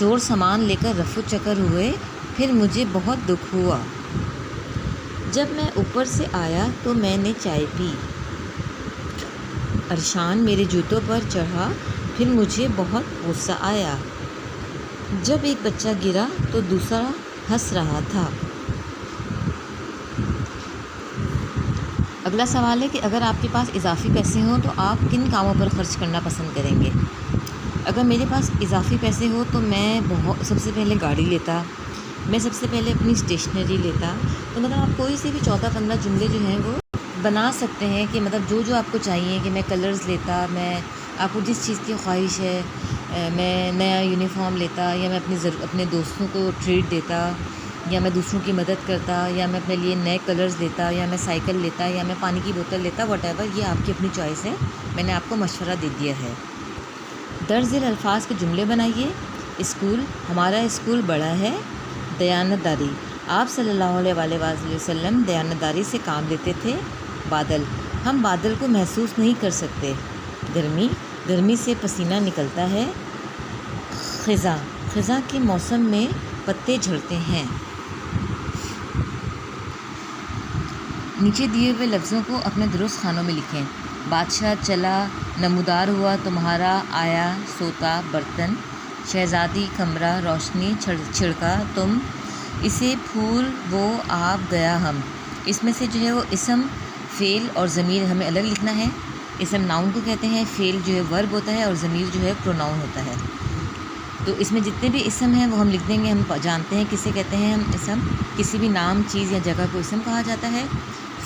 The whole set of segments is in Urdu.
چور سامان لے کر رفو چکر ہوئے، پھر مجھے بہت دکھ ہوا۔ جب میں اوپر سے آیا تو میں نے چائے پی۔ عرشان میرے جوتوں پر چڑھا، پھر مجھے بہت غصہ آیا۔ جب ایک بچہ گرا تو دوسرا ہنس رہا تھا۔ اگلا سوال ہے کہ اگر آپ کے پاس اضافی پیسے ہوں تو آپ کن کاموں پر خرچ کرنا پسند کریں گے؟ اگر میرے پاس اضافی پیسے ہو تو میں سب سے پہلے گاڑی لیتا، میں سب سے پہلے اپنی اسٹیشنری لیتا۔ تو مطلب آپ کوئی سے بھی 14-15 جملے جو ہیں وہ بنا سکتے ہیں کہ مطلب جو آپ کو چاہیے، کہ میں کلرز لیتا، میں آپ کو جس چیز کی خواہش ہے، میں نیا یونیفارم لیتا، یا میں اپنے دوستوں کو ٹریٹ دیتا، یا میں دوسروں کی مدد کرتا، یا میں اپنے لیے نئے کلرز لیتا، یا میں سائیکل لیتا، یا میں پانی کی بوتل لیتا، واٹ ایور، یہ آپ کی اپنی چوائس ہے، میں نے آپ کو مشورہ دے دیا ہے۔ درج ذیل الفاظ کے جملے بنائیے۔ اسکول، ہمارا اسکول بڑا ہے۔ دیانت داری، آپ صلی اللہ علیہ وآلہ وسلم دیانت داری سے کام لیتے تھے۔ بادل، ہم بادل کو محسوس نہیں کر سکتے۔ گرمی، گرمی سے پسینہ نکلتا ہے۔ خزاں، خزاں کے موسم میں پتے جھڑتے ہیں۔ نیچے دیے ہوئے لفظوں کو اپنے درست خانوں میں لکھیں۔ بادشاہ چلا، نمودار ہوا تمہارا، آیا، سوتا، برتن، شہزادی، کمرہ، روشنی، چھڑکا، تم، اسے پھول، وہ، آپ، گیا، ہم۔ اس میں سے جو ہے وہ اسم، فعل اور ضمیر ہمیں الگ لکھنا ہے۔ اسم ناؤن کو کہتے ہیں، فعل جو ہے ورب ہوتا ہے، اور ضمیر جو ہے پروناؤن ہوتا ہے۔ تو اس میں جتنے بھی اسم ہیں وہ ہم لکھ دیں گے۔ ہم جانتے ہیں کسے کہتے ہیں ہم اسم، کسی بھی نام، چیز یا جگہ کو اسم کہا جاتا ہے۔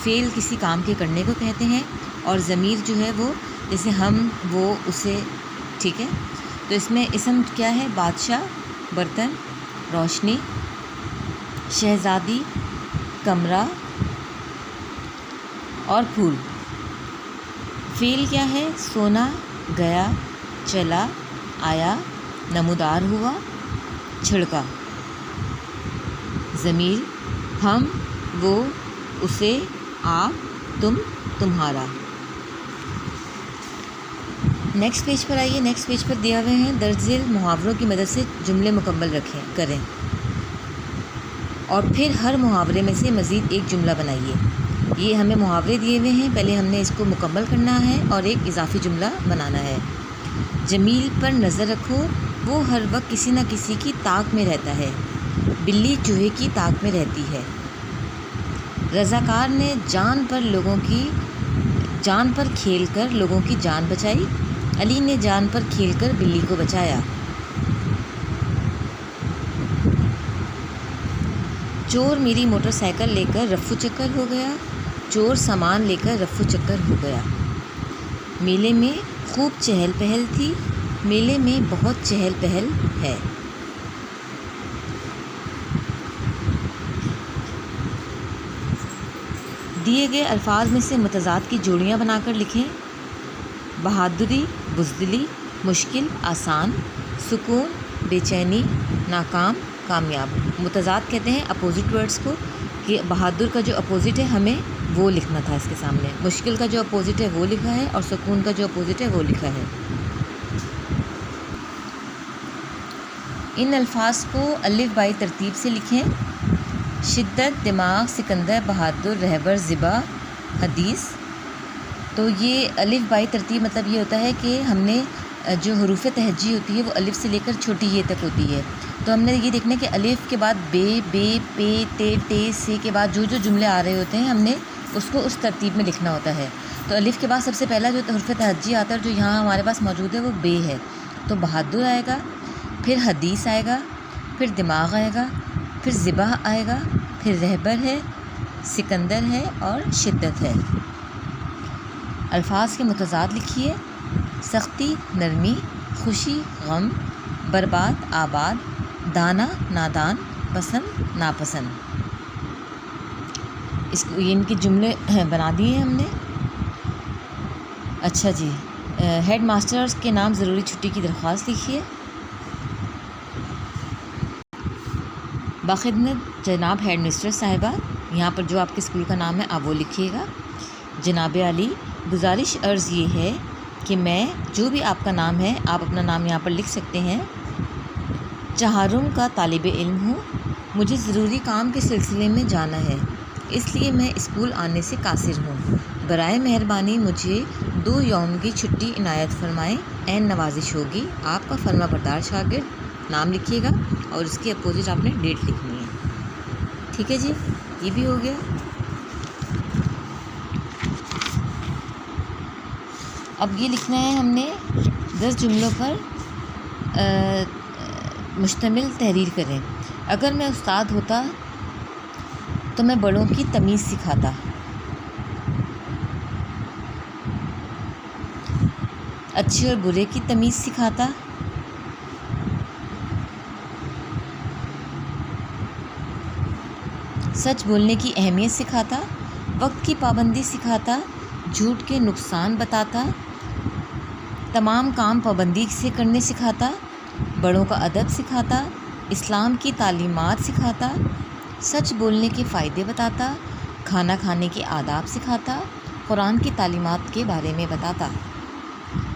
فعل کسی کام کے کرنے کو کہتے ہیں، اور ضمیر جو ہے وہ جیسے ہم، وہ، اسے، ٹھیک ہے۔ تو اس میں اسم کیا ہے؟ بادشاہ، برتن، روشنی، شہزادی، کمرہ اور پھول۔ فعل کیا ہے؟ سونا، گیا، چلا، آیا، نمودار ہوا، چھڑکا۔ ضمیر، ہم، وہ، اسے، آپ، تم، تمہارا۔ نیکسٹ پیج پر آئیے۔ نیکسٹ پیج پر دیا ہوئے ہیں درج ذیل محاوروں کی مدد سے جملے مکمل کریں، اور پھر ہر محاورے میں سے مزید ایک جملہ بنائیے۔ یہ ہمیں محاورے دیے ہوئے ہیں، پہلے ہم نے اس کو مکمل کرنا ہے اور ایک اضافی جملہ بنانا ہے۔ جمیل پر نظر رکھو، وہ ہر وقت کسی نہ کسی کی طاق میں رہتا ہے۔ بلی چوہے کی طاق میں رہتی ہے۔ رضاکار نے جان پر کھیل کر لوگوں کی جان بچائی۔ علی نے جان پر کھیل کر بلی کو بچایا۔ چور میری موٹر سائیکل لے کر رفو چکر ہو گیا۔ چور سامان لے کر رفو چکر ہو گیا۔ میلے میں خوب چہل پہل تھی۔ میلے میں بہت چہل پہل ہے۔ دیے گئے الفاظ میں سے متضاد کی جوڑیاں بنا کر لکھیں۔ بہادری، بزدلی، مشکل، آسان، سکون، بے چینی، ناکام، کامیاب۔ متضاد کہتے ہیں اپوزٹ ورڈز کو، کہ بہادر کا جو اپوزٹ ہے ہمیں وہ لکھنا تھا اس کے سامنے، مشکل کا جو اپوزٹ ہے وہ لکھا ہے، اور سکون کا جو اپوزٹ ہے وہ لکھا ہے۔ ان الفاظ کو الف بائی ترتیب سے لکھیں۔ شدت، دماغ، سکندر، بہادر، رہبر، ذبح، حدیث۔ تو یہ الف بائی ترتیب مطلب یہ ہوتا ہے کہ ہم نے جو حروف تہجی ہوتی ہے وہ الف سے لے کر چھوٹی یہ تک ہوتی ہے، تو ہم نے یہ دیکھنا ہے کہ الف کے بعد بے، بے، پے، تے، سے کے بعد جو جملے آ رہے ہوتے ہیں ہم نے اس کو اس ترتیب میں لکھنا ہوتا ہے۔ تو الف کے بعد سب سے پہلا جو حرف تہجی آتا ہے جو یہاں ہمارے پاس موجود ہے وہ بے ہے، تو بہادر آئے گا، پھر حدیث آئے گا، پھر دماغ آئے گا، پھر ذبح آئے گا، پھر رہبر ہے، سکندر ہے اور شدت ہے۔ الفاظ کے متضاد لکھیے۔ سختی، نرمی، خوشی، غم، برباد، آباد، دانا، نادان، پسند، ناپسند۔ ان کے جملے بنا دیے ہم نے۔ اچھا جی، ہیڈ ماسٹرز کے نام ضروری چھٹی کی درخواست لکھیے۔ باخدمت جناب ہیڈ مسٹریس صاحبہ، یہاں پر جو آپ کے اسکول کا نام ہے آپ وہ لکھیے گا۔ جناب علی، گزارش عرض یہ ہے کہ میں جو بھی آپ کا نام ہے آپ اپنا نام یہاں پر لکھ سکتے ہیں۔ چہارم کا طالب علم ہوں. مجھے ضروری کام کے سلسلے میں جانا ہے، اس لیے میں اسکول آنے سے قاصر ہوں. برائے مہربانی مجھے 2 یوم کی چھٹی عنایت فرمائیں. عین نوازش ہوگی. آپ کا فرما بردار شاگرد. نام لکھیے گا اور اس کے اپوزٹ آپ نے ڈیٹ لکھنی ہے. ٹھیک ہے جی، یہ بھی ہو گیا. اب یہ لکھنا ہے ہم نے 10 جملوں پر مشتمل تحریر کریں. اگر میں استاد ہوتا تو میں بڑوں کی تمیز سکھاتا. اچھے اور برے کی تمیز سکھاتا. سچ بولنے کی اہمیت سکھاتا. وقت کی پابندی سکھاتا. جھوٹ کے نقصان بتاتا. تمام کام پابندی سے کرنے سکھاتا. بڑوں کا ادب سکھاتا. اسلام کی تعلیمات سکھاتا. سچ بولنے کے فائدے بتاتا. کھانا کھانے کے آداب سکھاتا. قرآن کی تعلیمات کے بارے میں بتاتا.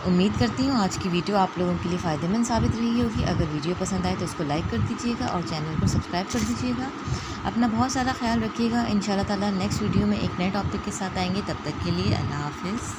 امید کرتی ہوں آج کی ویڈیو آپ لوگوں کے لیے فائدہ مند ثابت رہی ہوگی. اگر ویڈیو پسند آئے تو اس کو لائک کر دیجیے گا اور چینل کو سبسکرائب کر دیجیے گا. اپنا بہت سارا خیال رکھیے گا. انشاءاللہ تعالیٰ نیکسٹ ویڈیو میں ایک نئے ٹاپک کے ساتھ آئیں گے. تب تک کے لیے اللہ حافظ.